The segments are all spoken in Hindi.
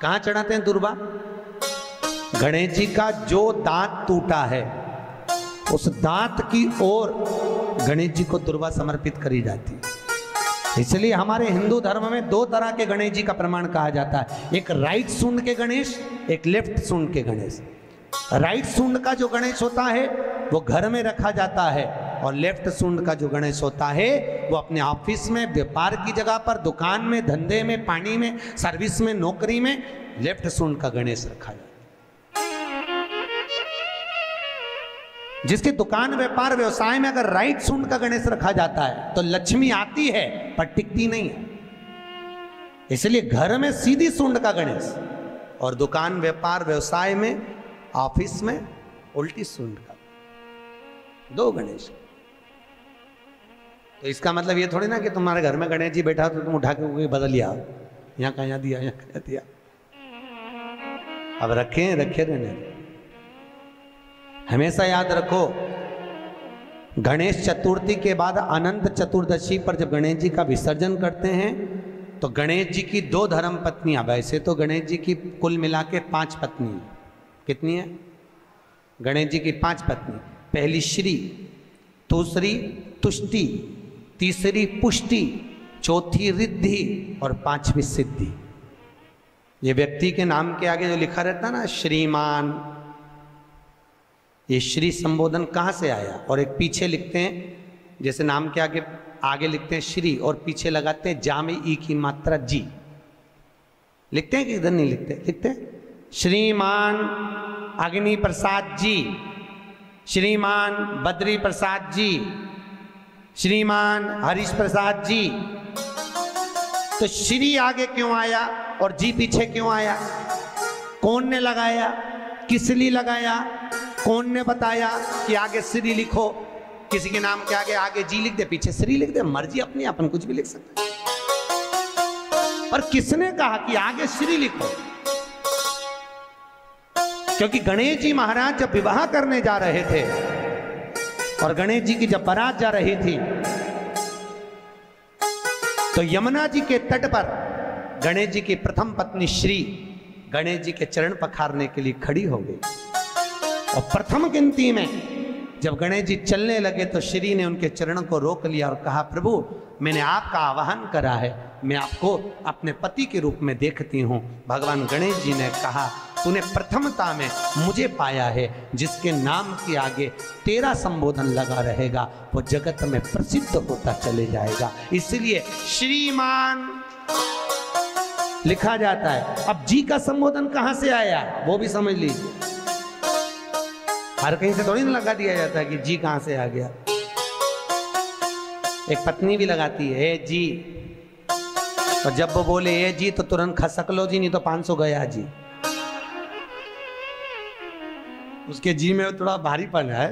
कहां चढ़ाते हैं दुर्वा? गणेश जी का जो दांत टूटा है उस दांत की ओर गणेश जी को दुर्वा समर्पित करी जाती है। इसलिए हमारे हिंदू धर्म में दो तरह के गणेश जी का प्रमाण कहा जाता है, एक राइट सूंड के गणेश, एक लेफ्ट सूंड के गणेश। राइट सूंड का जो गणेश होता है वो घर में रखा जाता है, और लेफ्ट सूंड का जो गणेश होता है वो अपने ऑफिस में, व्यापार की जगह पर, दुकान में, धंधे में, पानी में, सर्विस में, नौकरी में लेफ्ट सूंड का गणेश रखा जाता है। जिसकी दुकान, व्यापार, व्यवसाय में अगर राइट सूंड का गणेश रखा जाता है तो लक्ष्मी आती है पर टिकती नहीं है। इसलिए घर में सीधी सूंड का गणेश और दुकान, व्यापार, व्यवसाय में, ऑफिस में उल्टी सूंड का, दो गणेश। तो इसका मतलब ये थोड़ी ना कि तुम्हारे घर में गणेश जी बैठा तो तुम उठा के बदल लिया, यहाँ कहाँ दिया, यहाँ कहाँ दिया। अब रखे रहने। हमेशा याद रखो, गणेश चतुर्थी के बाद अनंत चतुर्दशी पर जब गणेश जी का विसर्जन करते हैं तो गणेश जी की दो धर्म पत्नियां, वैसे तो गणेश जी की कुल मिला के 5 पत्नी, कितनी है? गणेश जी की 5 पत्नी। पहली श्री, दूसरी तुष्टि, तीसरी पुष्टि, चौथी रिद्धि और 5वीं सिद्धि। ये व्यक्ति के नाम के आगे जो लिखा रहता है ना श्रीमान, ये श्री संबोधन कहाँ से आया? और एक पीछे लिखते हैं, जैसे नाम के आगे लिखते हैं श्री और पीछे लगाते हैं जा में ई की मात्रा जी। लिखते हैं कि इधर नहीं लिखते? लिखते हैं श्रीमान अग्नि प्रसाद जी, श्रीमान बद्री प्रसाद जी, श्रीमान हरीश प्रसाद जी। तो श्री आगे क्यों आया और जी पीछे क्यों आया? कौन ने लगाया? किस लिए लगाया? कौन ने बताया कि आगे श्री लिखो? किसी के नाम के आगे जी लिख दे, पीछे श्री लिख दे, मर्जी अपनी, अपन कुछ भी लिख सकते हैं। और किसने कहा कि आगे श्री लिखो? क्योंकि गणेश जी महाराज जब विवाह करने जा रहे थे और गणेश जी की जब बारात जा रही थी तो यमुना जी के तट पर गणेश जी की प्रथम पत्नी श्री गणेश जी के चरण पखारने के लिए खड़ी हो गई। और प्रथम गिनती में जब गणेश जी चलने लगे तो श्री ने उनके चरणों को रोक लिया और कहा, प्रभु मैंने आपका आवाहन करा है, मैं आपको अपने पति के रूप में देखती हूँ। भगवान गणेश जी ने कहा, तूने प्रथमता में मुझे पाया है, जिसके नाम के आगे तेरा संबोधन लगा रहेगा वो जगत में प्रसिद्ध होता चले जाएगा। इसलिए श्रीमान लिखा जाता है। अब जी का संबोधन कहां से आया वो भी समझ लीजिए। हर कहीं से थोड़ी ना लगा दिया जाता है कि जी कहां से आ गया। एक पत्नी भी लगाती है ए जी, और जब वो बोले ए जी तो तुरंत खसक लो जी, नहीं तो 500 गया जी। उसके जी में थोड़ा भारीपन है।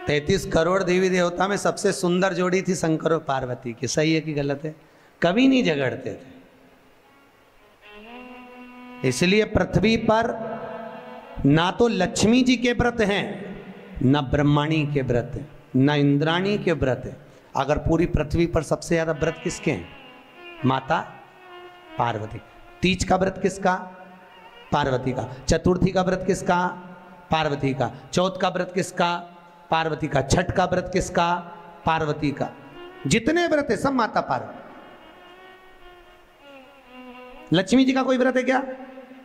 33 करोड़ देवी देवता में सबसे सुंदर जोड़ी थी शंकर और पार्वती की। सही है कि गलत है? कभी नहीं झगड़ते थे। इसलिए पृथ्वी पर ना तो लक्ष्मी जी के व्रत हैं, ना ब्रह्माणी के व्रत हैं, ना इंद्राणी के व्रत हैं। अगर पूरी पृथ्वी पर सबसे ज्यादा व्रत किसके हैं? माता पार्वती। तीज का व्रत किसका? पार्वती का। चतुर्थी का व्रत किसका? पार्वती का। चौथ का व्रत किसका? पार्वती का। छठ का व्रत किसका? पार्वती का। जितने व्रत है सब माता पार्वती। लक्ष्मी जी का कोई व्रत है क्या?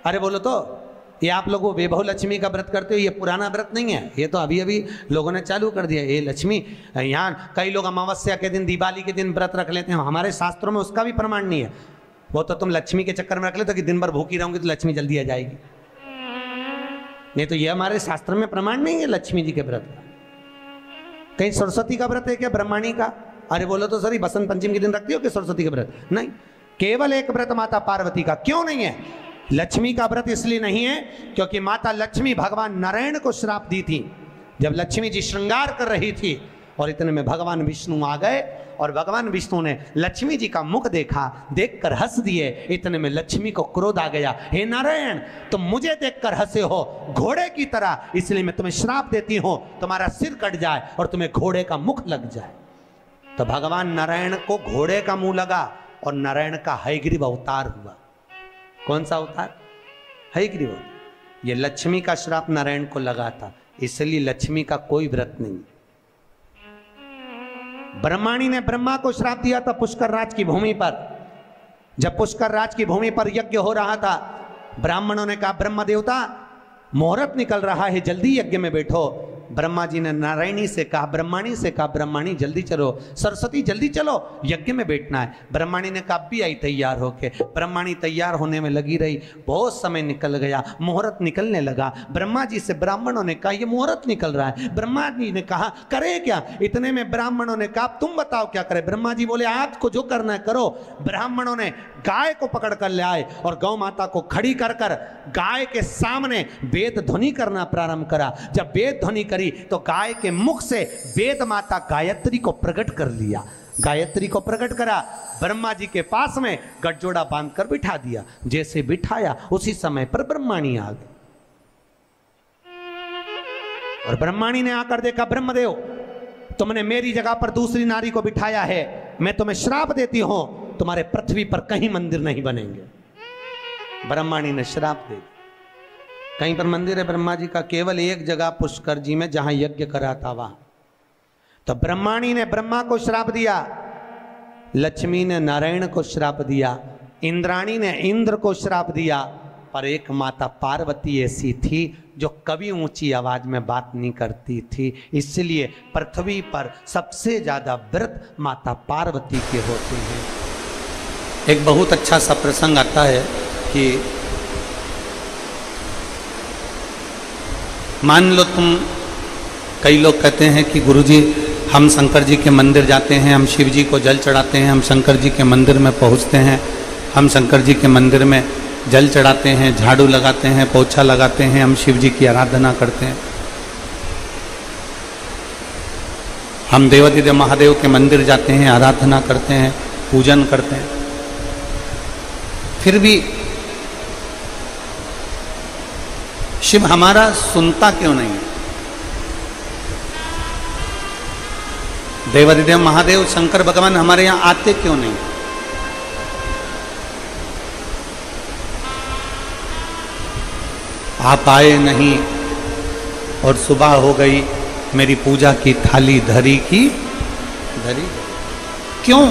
अरे बोलो तो, ये आप लोग वैभव लक्ष्मी का व्रत करते हो, ये पुराना व्रत नहीं है, ये तो अभी अभी लोगों ने चालू कर दिया। ये लक्ष्मी, यहाँ कई लोग अमावस्या के दिन, दिवाली के दिन व्रत रख लेते हैं, हमारे शास्त्रों में उसका भी प्रमाण नहीं है। वो तो तुम लक्ष्मी के चक्कर में रख लेते हो कि दिन भर भूखी रहूंगी तो लक्ष्मी जल्दी आ जाएगी। नहीं तो ये हमारे शास्त्र में प्रमाण नहीं है लक्ष्मी जी के व्रत का। कहीं सरस्वती का व्रत है क्या? ब्रह्माणी का? अरे बोलो तो सर, बसंत पंचमी के दिन रखती हो कि सरस्वती का व्रत? नहीं, केवल एक व्रत माता पार्वती का। क्यों नहीं है? लक्ष्मी का व्रत इसलिए नहीं है क्योंकि माता लक्ष्मी भगवान नारायण को श्राप दी थी। जब लक्ष्मी जी श्रृंगार कर रही थी और इतने में भगवान विष्णु आ गए और भगवान विष्णु ने लक्ष्मी जी का मुख देखा, देखकर हंस दिए। इतने में लक्ष्मी को क्रोध आ गया, हे नारायण तुम मुझे देखकर हंसे हो घोड़े की तरह, इसलिए मैं तुम्हें श्राप देती हूं, तुम्हारा सिर कट जाए और तुम्हें घोड़े का मुख लग जाए। तो भगवान नारायण को घोड़े का मुंह लगा और नारायण का हयग्रीव अवतार हुआ। कौन सा अवतार? हयग्रीव। ये लक्ष्मी का श्राप नारायण को लगा था, इसलिए लक्ष्मी का कोई व्रत नहीं। ब्रह्माणी ने ब्रह्मा को श्राप दिया था पुष्कर राज की भूमि पर। जब पुष्कर राज की भूमि पर यज्ञ हो रहा था, ब्राह्मणों ने कहा ब्रह्म देवता मुहूर्त निकल रहा है, जल्दी यज्ञ में बैठो। ब्रह्मा जी ने नारायणी से कहा, ब्रह्माणी से कहा, ब्रह्माणी जल्दी चलो, सरस्वती जल्दी चलो, यज्ञ में बैठना है। ब्रह्माणी ने कहा भी आई तैयार होके। ब्रह्माणी तैयार होने में लगी रही, बहुत समय निकल गया, मुहूर्त निकलने लगा। ब्रह्मा जी से ब्राह्मणों ने कहा ये मुहूर्त निकल रहा है। ब्रह्मा जी ने कहा करे क्या? इतने में ब्राह्मणों ने कहा तुम बताओ क्या करे? ब्रह्मा जी बोले आपको जो करना है करो। ब्राह्मणों ने गाय को पकड़ कर ले आए और गौ माता को खड़ी कर कर गाय के सामने वेद ध्वनि करना प्रारंभ करा। जब वेद ध्वनि करी तो गाय के मुख से वेद माता गायत्री को प्रकट कर लिया। गायत्री को प्रकट करा, ब्रह्मा जी के पास में गठजोड़ा बांधकर बिठा दिया। जैसे बिठाया उसी समय पर ब्रह्माणी आ गई और ब्रह्माणी ने आकर देखा ब्रह्मदेव तुमने मेरी जगह पर दूसरी नारी को बिठाया है, मैं तुम्हें श्राप देती हूं, तुम्हारे पृथ्वी पर कहीं मंदिर नहीं बनेंगे। ब्रह्माणी ने श्राप दे दिया। कहीं पर मंदिर है ब्रह्मा जी का? केवल एक जगह पुष्कर जी में, जहां यज्ञ करा था वहां। तो ब्रह्माणी ने ब्रह्मा को श्राप दिया, लक्ष्मी ने नारायण को श्राप दिया, इंद्राणी ने इंद्र को श्राप दिया, पर एक माता पार्वती ऐसी थी जो कभी ऊंची आवाज में बात नहीं करती थी, इसलिए पृथ्वी पर सबसे ज्यादा व्रत माता पार्वती के होते हैं। एक बहुत अच्छा सा प्रसंग आता है कि मान लो तुम, कई लोग कहते हैं कि गुरुजी हम शंकर जी के मंदिर जाते हैं, हम शिव जी को जल चढ़ाते हैं, हम शंकर जी के मंदिर में पहुंचते हैं, हम शंकर जी के मंदिर में जल चढ़ाते हैं, झाड़ू लगाते हैं, पोछा लगाते हैं, हम शिव जी की आराधना करते हैं, हम देवादिदेव महादेव के मंदिर जाते हैं, आराधना करते हैं, पूजन करते हैं, फिर भी शिव हमारा सुनता क्यों नहीं है? देवादिदेव महादेव शंकर भगवान हमारे यहां आते क्यों नहीं? आप आए नहीं और सुबह हो गई, मेरी पूजा की थाली धरी की धरी। क्यों?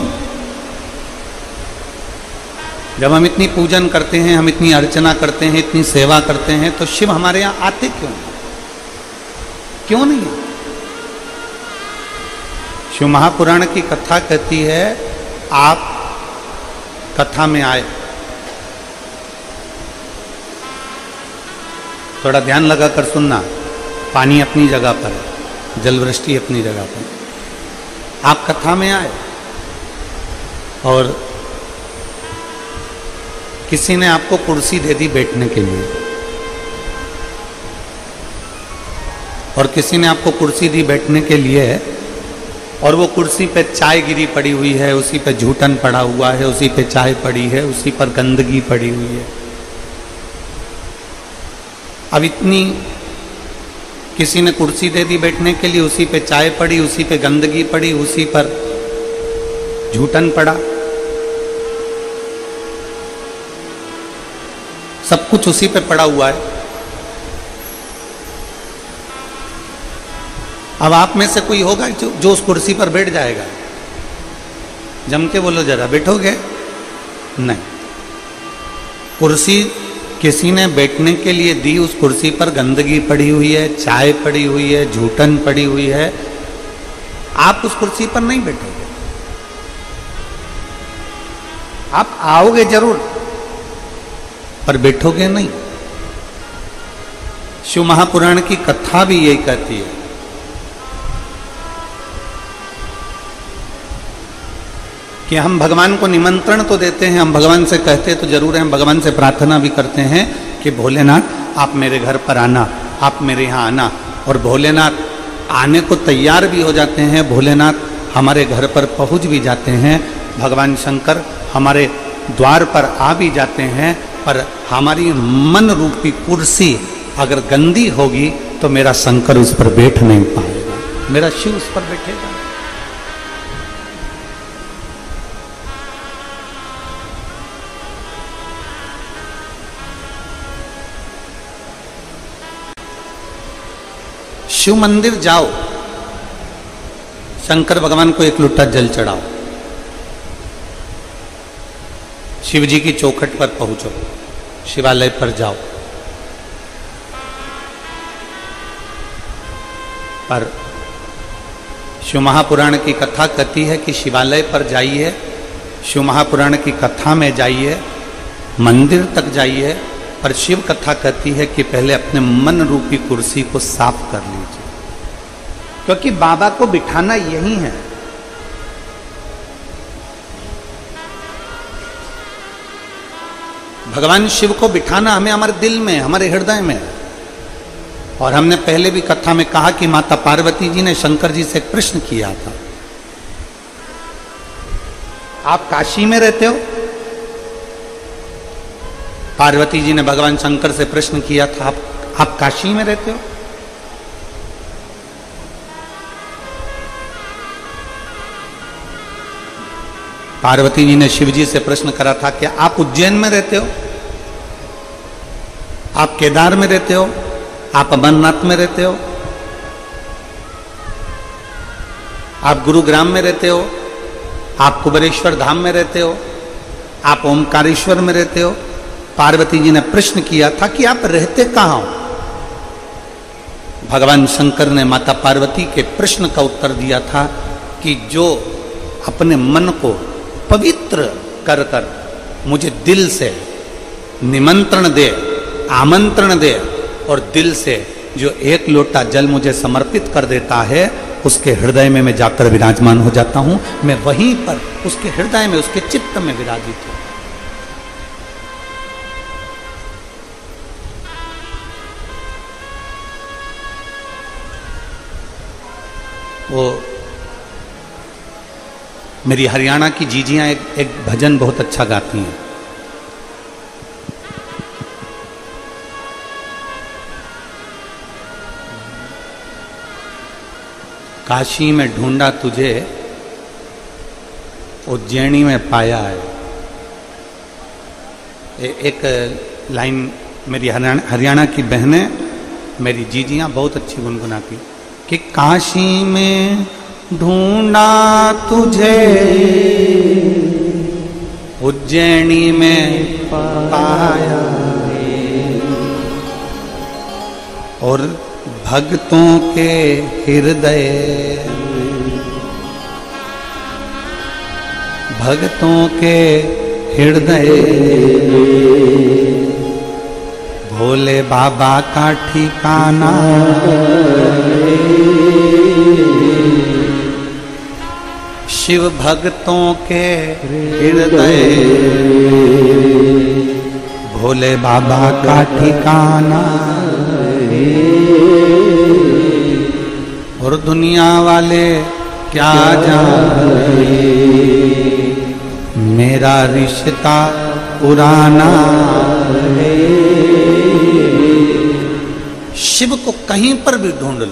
जब हम इतनी पूजन करते हैं, हम इतनी अर्चना करते हैं, इतनी सेवा करते हैं, तो शिव हमारे यहां आते क्यों नहीं? क्यों नहीं? शिव महापुराण की कथा कहती है आप कथा में आए, थोड़ा ध्यान लगाकर सुनना, पानी अपनी जगह पर है, जलवृष्टि अपनी जगह पर। आप कथा में आए और किसी ने आपको कुर्सी दे दी बैठने के लिए, और किसी ने आपको कुर्सी दी बैठने के लिए, और वो कुर्सी पे चाय गिरी पड़ी हुई है, उसी पे झूठन पड़ा हुआ है, उसी पे चाय पड़ी है, उसी पर गंदगी पड़ी हुई है। अब इतनी, किसी ने कुर्सी दे दी बैठने के लिए, उसी पे चाय पड़ी, उसी पे गंदगी पड़ी, उसी पर झूठन पड़ा, सब कुछ उसी पे पड़ा हुआ है। अब आप में से कोई होगा जो उस कुर्सी पर बैठ जाएगा? जम के बोलो जरा, बैठोगे? नहीं। कुर्सी किसी ने बैठने के लिए दी, उस कुर्सी पर गंदगी पड़ी हुई है, चाय पड़ी हुई है, झूठन पड़ी हुई है, आप उस कुर्सी पर नहीं बैठोगे। आप आओगे जरूर पर बैठोगे नहीं। शिव महापुराण की कथा भी यही कहती है कि हम भगवान को निमंत्रण तो देते हैं, हम भगवान से कहते तो जरूर हैं, हम भगवान से प्रार्थना भी करते हैं कि भोलेनाथ आप मेरे घर पर आना, आप मेरे यहाँ आना, और भोलेनाथ आने को तैयार भी हो जाते हैं, भोलेनाथ हमारे घर पर पहुँच भी जाते हैं, भगवान शंकर हमारे द्वार पर आ भी जाते हैं, पर हमारी मन रूपी कुर्सी अगर गंदी होगी तो मेरा शंकर उस पर बैठ नहीं पाएगा, मेरा शिव उस पर बैठेगा। शिव मंदिर जाओ, शंकर भगवान को एक लोटा जल चढ़ाओ, शिव जी की चौखट पर पहुंचो, शिवालय पर जाओ, पर शिव महापुराण की कथा कहती है कि शिवालय पर जाइए, शिव महापुराण की कथा में जाइए, मंदिर तक जाइए, पर शिव कथा कहती है कि पहले अपने मन रूपी कुर्सी को साफ कर लीजिए, क्योंकि बाबा को बिठाना यही है। भगवान शिव को बिठाना हमें हमारे दिल में, हमारे हृदय में। और हमने पहले भी कथा में कहा कि माता पार्वती जी ने शंकर जी से प्रश्न किया था, आप काशी में रहते हो? पार्वती जी ने भगवान शंकर से प्रश्न किया था, आप काशी में रहते हो? पार्वती जी ने शिव जी से प्रश्न करा था, क्या आप उज्जैन में रहते हो? आप केदार में रहते हो? आप अमरनाथ में रहते हो? आप गुरुग्राम में रहते हो? आप कुबेरेश्वर धाम में रहते हो? आप ओमकारेश्वर में रहते हो? पार्वती जी ने प्रश्न किया था कि आप रहते कहां हो? भगवान शंकर ने माता पार्वती के प्रश्न का उत्तर दिया था कि जो अपने मन को पवित्र कर कर मुझे दिल से निमंत्रण दे, आमंत्रण दे, और दिल से जो एक लोटा जल मुझे समर्पित कर देता है, उसके हृदय में मैं जाकर विराजमान हो जाता हूं। मैं वहीं पर उसके हृदय में, उसके चित्त में विराजित हूं। वो मेरी हरियाणा की जीजियां एक भजन बहुत अच्छा गाती हैं। काशी में ढूंढा तुझे, उज्जैनी में पाया है। एक लाइन मेरी हरियाणा की बहनें, मेरी जीजियां बहुत अच्छी गुनगुनाती कि काशी में ढूंढा तुझे, उज्जैनी में पाया, और भक्तों के हृदय, भक्तों के हृदय भोले बाबा का ठिकाना। शिव भक्तों के हृदय भोले बाबा का ठिकाना, और दुनिया वाले क्या जाने मेरा रिश्ता पुराना। शिव को कहीं पर भी ढूंढ लो,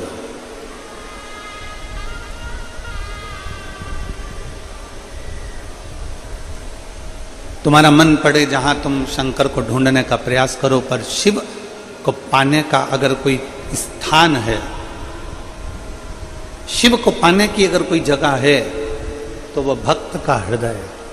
तुम्हारा मन पड़े जहां तुम शंकर को ढूंढने का प्रयास करो, पर शिव को पाने का अगर कोई स्थान है, शिव को पाने की अगर कोई जगह है, तो वह भक्त का हृदय है।